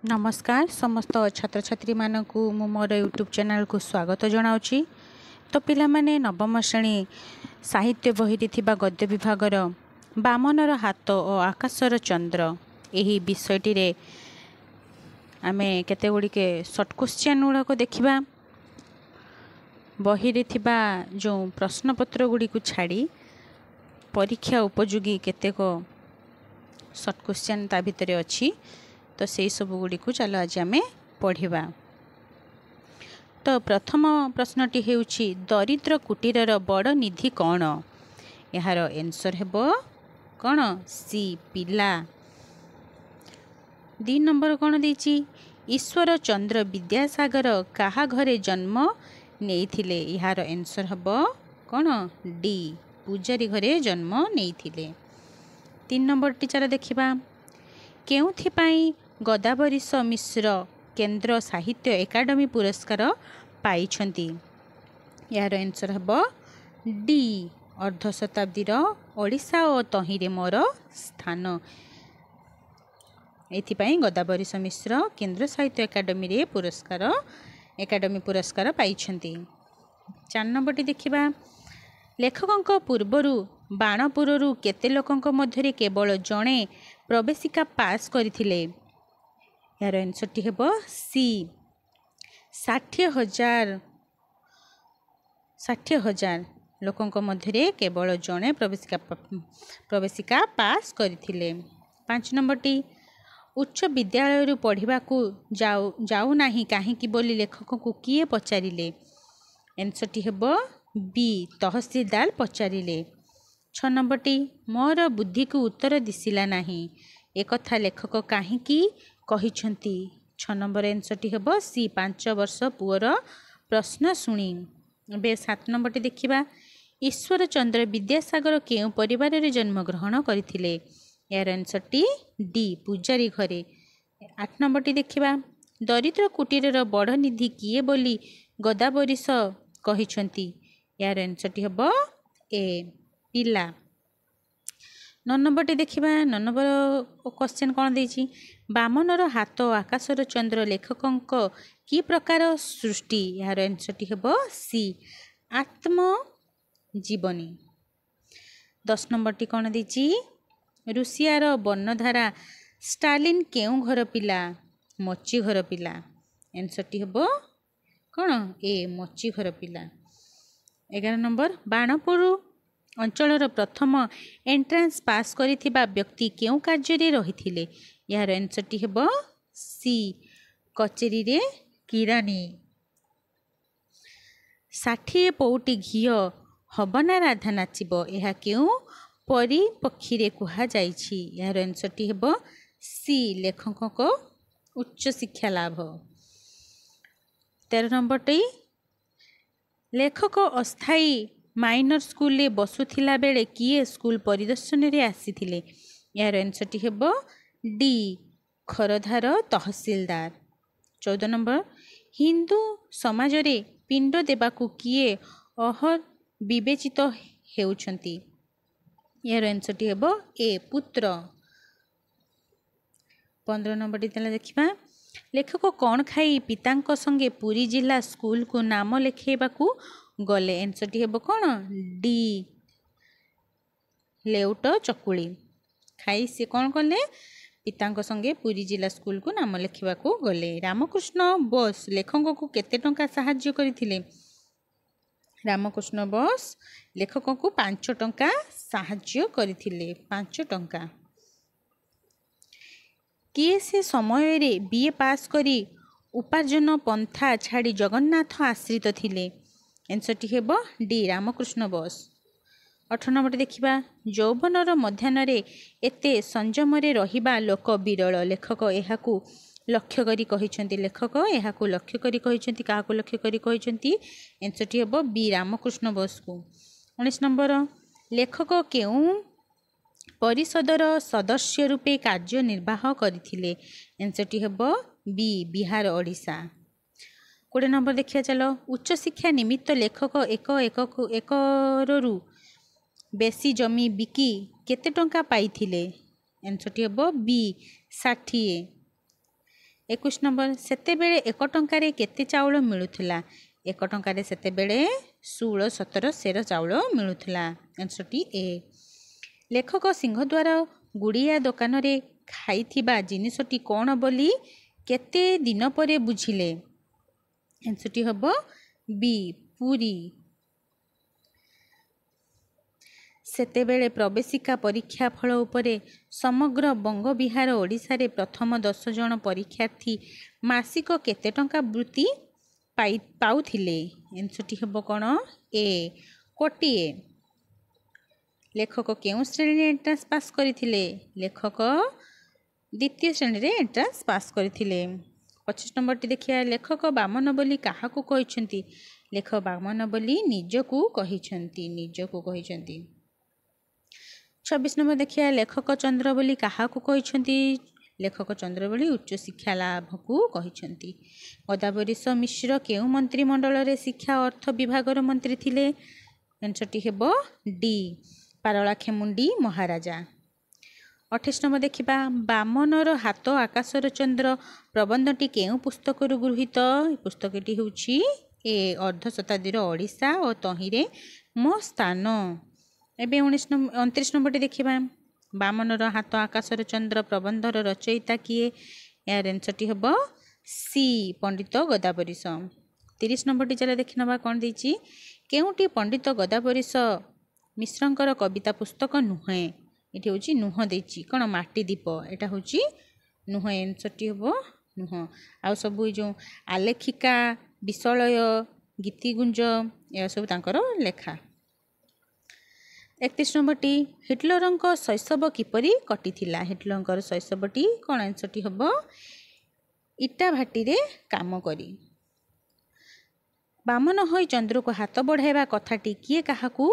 नमस्कार समस्त छात्र छात्री मानकु मु मोर यूट्यूब चैनल को स्वागत जनाऊँगी। तो पिला माने नवम श्रेणी साहित्य बही थिबा गद्य विभागर बामनर हाथ और आकाशर चंद्र यही विषयटी रे आमे केते गुड़िके शॉर्ट क्वेश्चन गुड़ाक देखा बही रे थिबा जो प्रश्नपत्र गुड़ी को छाड़ी परीक्षा उपयोगी केतेक शॉर्ट क्वेश्चन ता भितरे अछि। तो से सब गुड़ी को चलो आज आम पढ़ा। तो प्रथम प्रश्नटी हेउछि दरिद्र कुटीरर बड़ निधि कौन? यार आंसर हेबो कौन? सी पिला। 2 नंबर कौन देछि? ईश्वर चंद्र विद्यासागर काहा घरे जन्म नेइथिले? यार आंसर हेबो कौन? डी पूजारी घरे जन्म नेइथिले। 3 नंबर टीचर देखिबा केउथिपाई गदावरीश मिश्र केंद्र साहित्य एकाडेमी पुरस्कार पाइछंती? यार आंसर हेबो डी अर्ध शताब्दीर ओडिशा और तहिरे मोर स्थान। एथिपाई गदावरीश मिश्र केंद्र साहित्य एकाडेमी पुरस्कार पाइछंती। 4 नंबरटी देखिबा लेखकंक पूर्वरु बाणपुररू केते लोकंक मध्यरे केवल जणे प्रवेशिका पास करथिले? यार आंसर टी हेबो सी 60,000 लोकंक मध्यरे केवल जणे प्रवेशिका पास करथिले। 5 नंबरटी उच्च विद्यालय पढ़ा जाऊ नाही काहेकि बोली लेखक को किए पचारिले? आंसर टी हेबो बी तहसीलदार पचारिले। 6 नंबरटी मोर बुद्धि को उत्तर दिसिला नाही एकथा लेखक काहेकि कहिछंती? 6 नंबर आंसर टी हेबो सी 5 वर्ष पुअर प्रश्न शुणी। बे 7 नंबरटी देखिबा ईश्वर चंद्र विद्यासागर केउ परिवार रे जन्म ग्रहण करथिले? यार आंसर टी डी पूजारी घरे। 8 नंबरटी देखिबा दरिद्र कुटीरर बड़ निधि किए बोली गदावरीश कहिछंती? यार आंसर टी हेबो ए पिला। 9 नंबरटी देखिबा 9 नंबर क्वेश्चन कौन देछि? बामनर हाथ आकाशर चंद्र लेखकंक की प्रकार सृष्टि? यार आंसर टी हेबो सी आत्मजीवनी। 10 नंबरटी कौन देछि? रुसियार वर्णधारा स्टालिन केउ घर पिला? मची घर पिला। आंसर टी हेबो कौन? ए मची घर पिला। 11 नंबर बाणपुर अंचलर प्रथम एंट्रांस पास करिथिबा व्यक्ति केउ कार्य रे रहिथिले? यार आंसर टी हेबो सी कचेरी रे किरानी। 60 पौटी घियो हबना राधा नाचिबो एहा केउ परिपक्षी रे कुहा जाइछि? यार आंसर टी हेबो सी लेखक को उच्च शिक्षा लाभ। 13 नंबर टी लेखक अस्थायी माइनर स्कूल रे बसुथिला बेले किए स्कूल परिदर्शन रे आसीथिले? यार आंसर टी हेबो डी खरधार तहसीलदार। 14 नंबर हिंदू समाज रे पिंड देबाकू किए अहर विवेचित हेउछंती? यार आंसर टी हेबो ए पुत्र। 15 नंबर टी तला देखिबा लेखक कौन खाई पितांक संगे पुरी जिला स्कूल को नाम लिखेबाकू गले? आंसर टी हेबो कौन? डी लेउट चकुली खाई से कौन कले? पितांक संगे पुरी जिला स्कूल को नाम लिखिबाकू गले। रामकृष्ण बोस लेखक को केते टंका सहाय्य करथिले? रामकृष्ण बोस लेखक को 5 टंका सहाय्य करथिले। 5 टंका। किए से समय रे बीए पास करी उपार्जन पंथा छाड़ी जगन्नाथ आश्रित थिले? आंसर टी हेबो डी रामकृष्ण बोस। 18 नंबर देखिबा यौवनर मध्याह्न रे एते संयम रे रहिबा लोक विरल लेखक एहाकू लक्ष्य करी कहिछंती? लेखक एहाकू लक्ष्य करी कहिछंती काहाकू लक्ष्य करी कहिछंती? आंसर टी हेबो बी रामकृष्ण बोस को। 19 नंबर लेखक केउ परिषदर सदस्य रूपे कार्य निर्वाह करथिले? आंसर टी हेबो बी बिहार ओडिशा। 20 नंबर देखिया चलो उच्च शिक्षा निमित्त लेखक एकरु बेसी जमी बिकी केते टंका पाइथिले? आंसर टी हेबो बी 60। 21 नंबर सेतेबेले 1 टंकारे केते चाउल मिलुथिला 1 टंकारे सेतेबेले 16-17 सेर चाउल मिलुथिला आंसर टी ए। लेखक सिंहद्वार गुड़िया दुकान रे खाइथिबा जिनिसटी कौन बोली केते दिन परे बुझिले आंसर टी हबो बी पूरी। सेतेबेले प्रवेशिका परीक्षा फल उपरे समग्र बंग बिहार ओडिशा रे प्रथम 10 जन परीक्षार्थी मासिक केते टंका वृत्ति पाउथिले आंसर टी हबो कोन ए कोटिए। लेखक केउ श्रेणी एंट्रांस पास करथिले लेखक द्वितीय श्रेणी रे एंट्रांस पास करथिले। 25 नंबर टी देखिया लेखक बामन बोली काहाकू कहिसंती लेखक बामन बोली निजकू कहिसंती। 26 नंबर देखिया लेखक चंद्र बोली काहाकू कहिसंती लेखक चंद्र बोली उच्च शिक्षा लाभ को कहिसंती। गदावरीश मिश्र केउ मंत्रिमंडल रे शिक्षा अर्थ विभाग रो मंत्री थिले आंसर टी हेबो डी पारलाखेमुंडी महाराजा। 28 नंबर देखिबा बामनर हाथ आकाशर चंद्र प्रबंधटी केउ पुस्तक रु गृहीत पुस्तकटी होउची ए अर्ध शताब्दीर ओडिशा और तहिरे मो स्थान। एबे 29 नंबर टी देखिबा बामनर हाथ आकाशर चंद्र प्रबंधर रचयिता किए यार आंसर टी हेबो सी पंडित गदावरीश। 30 नंबर टी चला देखि नबा कोन देछि केउटी पंडित गदावरीश मिश्रंकर कविता पुस्तक नुहे एठी होची नुह देछि कोन माटी दीप एटा होची नुह आंसर टी हेबो नुह। आ सब जो आलेखिका विषलय गीतिगुंज या सब तांकर लेखा। 31 नंबर टी हिटलरंक शैशव किपरि कटिथिला हिटलरंकर शैशवटी कोन आंसर टी हेबो इटा भाटी रे काम करी। बामन होई चंद्र को हाथ बढ़ाइबा कथाटी किए काहाकू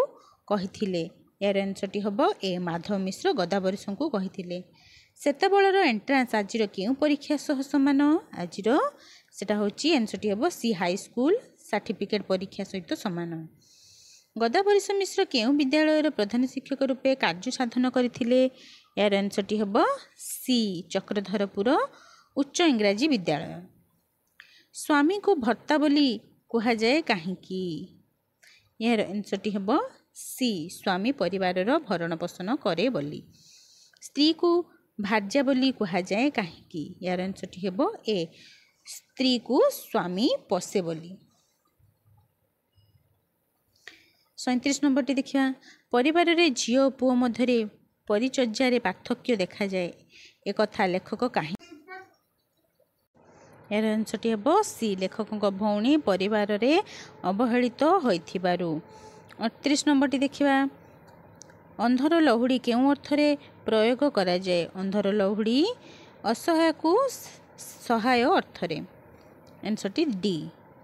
कहिथिले यार आंसर टी हेबो ए माधव मिश्र गदावरीश को कहिथिले। सेतेबेलर एंट्रांस आजिर केउ परीक्षा सह समान आजिर सेटा होची आंसर टी हेबो सी हाई स्कूल सर्टिफिकेट परीक्षा सहित समान। गदावरीश मिश्र केउ विद्यालयर प्रधान शिक्षक रूपे कार्य साधन करथिले यार आंसर टी हेबो सी चक्रधरपुर उच्च इंग्राजी विद्यालय। स्वामी को भर्ता बोली कुहा जाए काहेकि यार आंसर टी हेबो सी स्वामी परिवार रो भरण पोषण करे बोली। स्त्री को भार्या बोली कुहा जाए काहेकि यार आंसर टी हेबो ए स्त्री को स्वामी पोषे बोली। 37 नंबर टी देखिया परिवार रे झियो पुओ मध्यरे परिचर्या रे पार्थक्य देखा जाए एक कथा लेखक काहे यार आंसर टी हेबो सी लेखक भौणी परिवार रे अवहेलित होइथिबारु। 38 नंबर टी देखिबा अंधर लहुड़ी केउ अर्थरे प्रयोग करा जाए अंधर लहुड़ी असहाय को सहाय अर्थरे आंसर टी डी।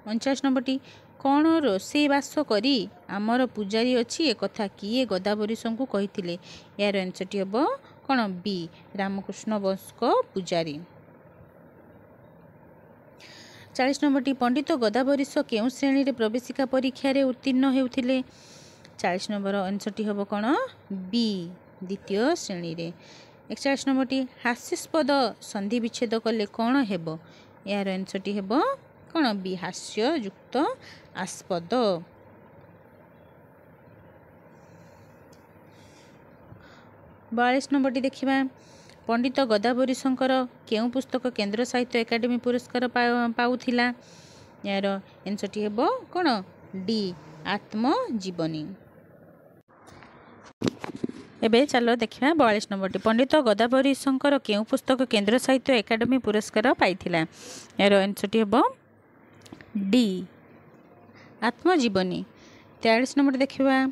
49 नंबर टी कौन रोषे बास करी आमर पूजारी अच्छी एक कथा किए गदावरीश को कहिथिले यार आंसर टी हेबो कौन बी रामकृष्ण वंश को पूजारी। 40 नंबर टी पंडित गदावरीश केउ श्रेणी रे प्रवेशिका परीक्षा रे उत्तीर्ण हेउथिले 40 नंबर आंसर टी हेबो कौन बी द्वितीय श्रेणी रे। 41 नंबर टी हास्यास्पद संधि विच्छेद कले कौन हेबो यार आंसर टी हेबो कौन बी हास्य युक्त आस्पद। 42 नंबर टी देखिबा पंडित गदावरीशंकर केउ पुस्तक केंद्र साहित्य एकाडेमी पुरस्कार पाउथिला यार आंसर टी हेबो कौन डी आत्मजीवनी। एबे चलो देखिबा 42 नंबर टी पंडित गदावरीशंकर केउ पुस्तक केंद्र साहित्य एकाडेमी पुरस्कार पाइथिला यार आंसर टी हेबो डी आत्मजीवनी। 43 नंबर देखिबा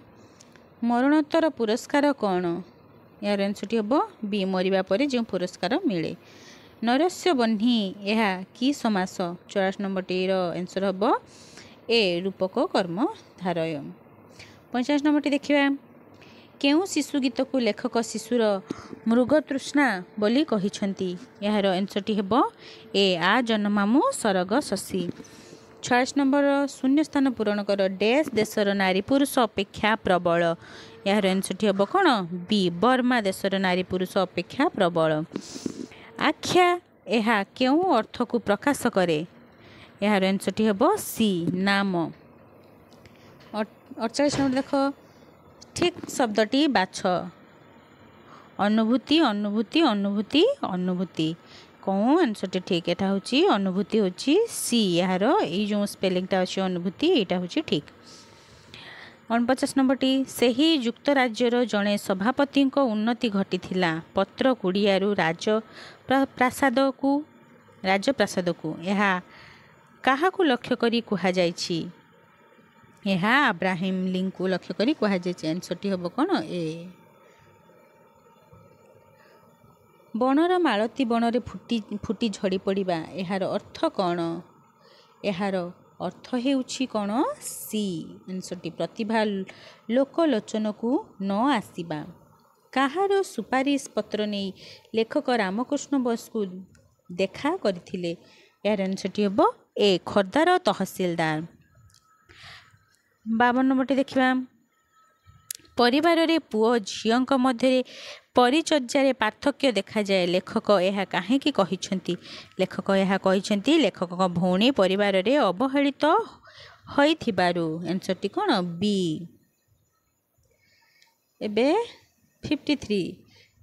मरणोत्तर पुरस्कार कौन यार आंसर टी हेबो बी मरिबा परे जो पुरस्कार मिले। नरस्य बन्ही यह कि समास 44 नंबर टी रो आंसर हेबो ए रूपक कर्म धारय। 50 नंबर टी देखिबा केउ शिशु गीत को लेखक शिशुर मृगतृष्णा बोली कहिछंती यार आंसर टी हेबो ए आ जन्मामु सरग शशी। 46 नंबर शून्य स्थान पूरण कर डैश देशर नारी पुरुष अपेक्षा प्रबल यार आंसर टी हेबो कोन बी बर्मा देशर नारी पुरुष अपेक्षा प्रबल। आख्या ଏହା କେଉଁ ଅର୍ଥକୁ ପ୍ରକାଶ କରେ? ଏହାର ଆନ୍ସରଟି ହେବ ସି ନାମ। 48 ନମ୍ବର ଦେଖ, ଠିକ୍ ଶବ୍ଦଟି ବାଛ। ଅନୁଭୂତି ଅନୁଭୂତି ଅନୁଭୂତି ଅନୁଭୂତି। କେଉଁ ଆନ୍ସରଟି ଠିକ୍? ଏଟା ହେଉଛି ଅନୁଭୂତି ହେଉଛି ସି। ଏହାର ଏଇ ଯେଉଁ ସ୍ପେଲିଂଟା ଅଛି ଅନୁଭୂତି, ଏଇଟା ହେଉଛି ଠିକ୍। 49 ନମ୍ବରଟି, ସେହି ଯୁକ୍ତରାଜ୍ୟର ଜଣେ ସଭାପତିଙ୍କ ଉନ୍ନତି ଘଟିଥିଲା ପତ୍ର କୁଡ଼ିଆରୁ ରାଜପ୍ରାସାଦକୁ। ଏହା କାହାକୁ ଲକ୍ଷ୍ୟ କରି କୁହାଯାଇଛି? ଏହା ଆବ୍ରାହିମ ଲିଙ୍କଙ୍କୁ ଲକ୍ଷ୍ୟ କରି କୁହାଯାଇଛି। ଆନ୍ସରଟି ହେବ କ'ଣ? ଏ। ବଣର ମାଳତୀ ବଣରେ ଫୁଟି ଝଡ଼ି ପଡ଼ିବା। ଏହାର ଅର୍ଥ କ'ଣ? ଏହାର ଅର୍ଥ ହେଉଛି କ'ଣ? ସି। ଆନ୍ସରଟି ପ୍ରତିଭା ଲୋକଲୋଚନକୁ ନ ଆସିବା। କାହାର ସୁପାରିଶ ପତ୍ର ନେଇ ଲେଖକ ରାମକୃଷ୍ଣ ବସକୁ ଦେଖା କରିଥିଲେ? ଏହାର ଆନ୍ସରଟି ହେବ ଏ ଖୋର୍ଦ୍ଧାର ତହସିଲଦାର। 52 ନମ୍ବରଟି ଦେଖିବା, ପରିବାରରେ ପୁଅ ଝିଅଙ୍କ ମଧ୍ୟରେ ପରିଚର୍ଯ୍ୟାରେ ପାର୍ଥକ୍ୟ ଦେଖାଯାଏ। ଲେଖକ ଏହା କାହିଁକି କହିଛନ୍ତି? ଲେଖକ ଏହା କହିଛନ୍ତି ଲେଖକଙ୍କ ଭଉଣୀ ପରିବାରରେ ଅବହେଳିତ ହୋଇଥିବାରୁ। ଆନ୍ସରଟି କ'ଣ? ବି। ଏବେ 53,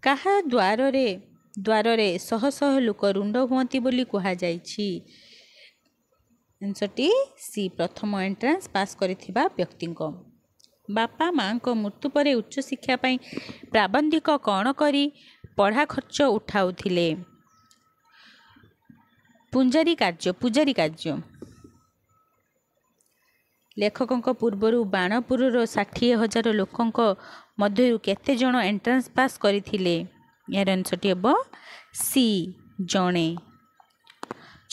କାହା ଦ୍ୱାରରେ ଶହ ଶହ ଲୋକ ରୁଣ୍ଡ ହୁଅନ୍ତି ବୋଲି କୁହାଯାଇଛି? ଆନ୍ସରଟି ସି ପ୍ରଥମ ଏଣ୍ଟ୍ରାନ୍ସ ପାସ୍ କରିଥିବା ବ୍ୟକ୍ତିଙ୍କ। ବାପା ମାଙ୍କ ମୃତ୍ୟୁ ପରେ ଉଚ୍ଚଶିକ୍ଷା ପାଇଁ ପ୍ରାବନ୍ଧିକ କ'ଣ କରି ପଢ଼ା ଖର୍ଚ୍ଚ ଉଠାଉଥିଲେ? ପୂଜାରୀ କାର୍ଯ୍ୟ। ଲେଖକଙ୍କ ପୂର୍ବରୁ ବାଣପୁରର 60,000 ଲୋକଙ୍କ ମଧ୍ୟରୁ କେତେ ଜଣ ଏଣ୍ଟ୍ରାନ୍ସ ପାସ୍ କରିଥିଲେ? ଏହାର ଆନ୍ସରଟି ହେବ ସି ଜଣେ।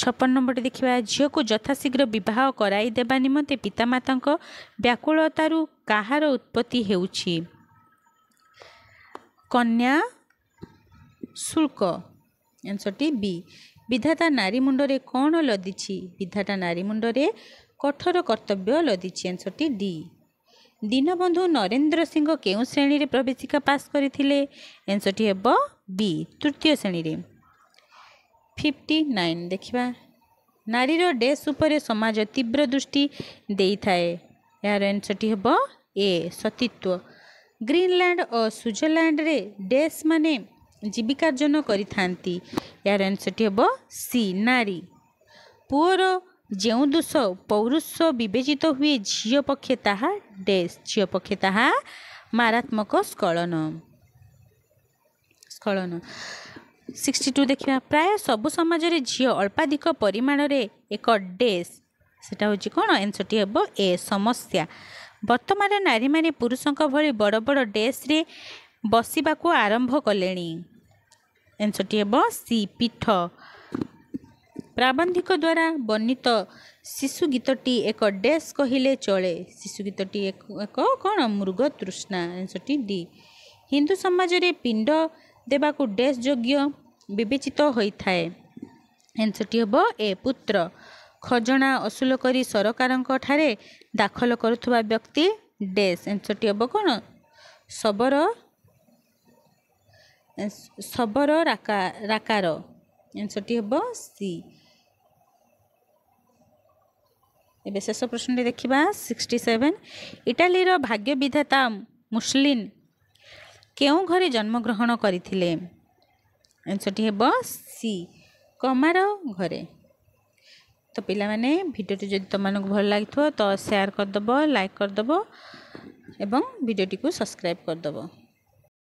56 ନମ୍ବରଟି ଦେଖିବା, ଝିଅକୁ ଯଥାଶୀଘ୍ର ବିବାହ କରାଇ ଦେବା ନିମନ୍ତେ ପିତାମାତାଙ୍କ ବ୍ୟାକୁଳତାରୁ କାହାର ଉତ୍ପତ୍ତି ହେଉଛି? କନ୍ୟା ଶୁଳ୍କ। ଆନ୍ସରଟି ବି। ବିଧାତା ନାରୀ ମୁଣ୍ଡରେ କ'ଣ ଲଦିଛି? ବିଧାତା ନାରୀ ମୁଣ୍ଡରେ କଠୋର କର୍ତ୍ତବ୍ୟ ଲଦିଛି। ଆନ୍ସରଟି ଡି। ଦୀନବନ୍ଧୁ ନରେନ୍ଦ୍ର ସିଂହ କେଉଁ ଶ୍ରେଣୀରେ ପ୍ରବେଶିକା ପାସ୍ କରିଥିଲେ? ଆନ୍ସରଟି ହେବ ବି ତୃତୀୟ ଶ୍ରେଣୀରେ। 59 ଦେଖିବା, ନାରୀର ଡେସ୍ ଉପରେ ସମାଜ ତୀବ୍ର ଦୃଷ୍ଟି ଦେଇଥାଏ। ଏହାର ଆନ୍ସରଟି ହେବ ଏ ସତୀତ୍ୱ। ଗ୍ରୀନଲ୍ୟାଣ୍ଡ ଓ ସୁଇଜରଲ୍ୟାଣ୍ଡରେ ଡେସ୍ ମାନେ ଜୀବିକାର୍ଜନ କରିଥାନ୍ତି। ଏହାର ଆନ୍ସରଟି ହେବ ସି ନାରୀ। ପୁଅର ଯେଉଁ ଦୋଷ ପୌରୁଷ ବିବେଚିତ ହୁଏ ଝିଅ ପକ୍ଷେ ତାହା ଡେସ୍। ଝିଅ ପକ୍ଷେ ତାହା ମାରାତ୍ମକ ସ୍ଖଳନ। 62 ଦେଖିବା, ପ୍ରାୟ ସବୁ ସମାଜରେ ଝିଅ ଅଳ୍ପାଧିକ ପରିମାଣରେ ଏକ ଡେସ୍। ସେଟା ହେଉଛି କ'ଣ? ଆନ୍ସରଟି ହେବ ଏ ସମସ୍ୟା। ବର୍ତ୍ତମାନ ନାରୀମାନେ ପୁରୁଷଙ୍କ ଭଳି ବଡ଼ ବଡ଼ ଡେସ୍ରେ ବସିବାକୁ ଆରମ୍ଭ କଲେଣି। ଆନ୍ସରଟି ହେବ ସି ପୀଠ। ପ୍ରାବନ୍ଧିକ ଦ୍ୱାରା ବର୍ଣ୍ଣିତ ଶିଶୁ ଗୀତଟି ଏକ ଡେସ୍ କହିଲେ ଚଳେ। ଶିଶୁ ଗୀତଟି ଏକ କ'ଣ? ମୃଗ ତୃଷ୍ଣା। ଆନ୍ସରଟି ଡି। ହିନ୍ଦୁ ସମାଜରେ ପିଣ୍ଡ ଦେବାକୁ ଡେସ୍ ଯୋଗ୍ୟ ବିବେଚିତ ହୋଇଥାଏ। ଆନ୍ସରଟି ହେବ ଏ ପୁତ୍ର। ଖଜଣା ଅସୁଲ କରି ସରକାରଙ୍କ ଠାରେ ଦାଖଲ କରୁଥିବା ବ୍ୟକ୍ତି ଡେସ୍। ଆନ୍ସରଟି ହେବ କ'ଣ? ଶବର ରାକାର। ଆନ୍ସରଟି ହେବ ସି। ଏବେ ଶେଷ ପ୍ରଶ୍ନଟି ଦେଖିବା 67, ଇଟାଲୀର ଭାଗ୍ୟ ବିଧାତା ମୁସଲିନ୍ କେଉଁ ଘରେ ଜନ୍ମଗ୍ରହଣ କରିଥିଲେ? ଆନ୍ସରଟି ହେବ ସି କମାର ଘରେ। ତ ପିଲାମାନେ ଭିଡ଼ିଓଟି ଯଦି ତୁମମାନଙ୍କୁ ଭଲ ଲାଗିଥିବ ତ ସେୟାର କରିଦେବ, ଲାଇକ୍ କରିଦେବ ଏବଂ ଭିଡ଼ିଓଟିକୁ ସବସ୍କ୍ରାଇବ୍ କରିଦେବ।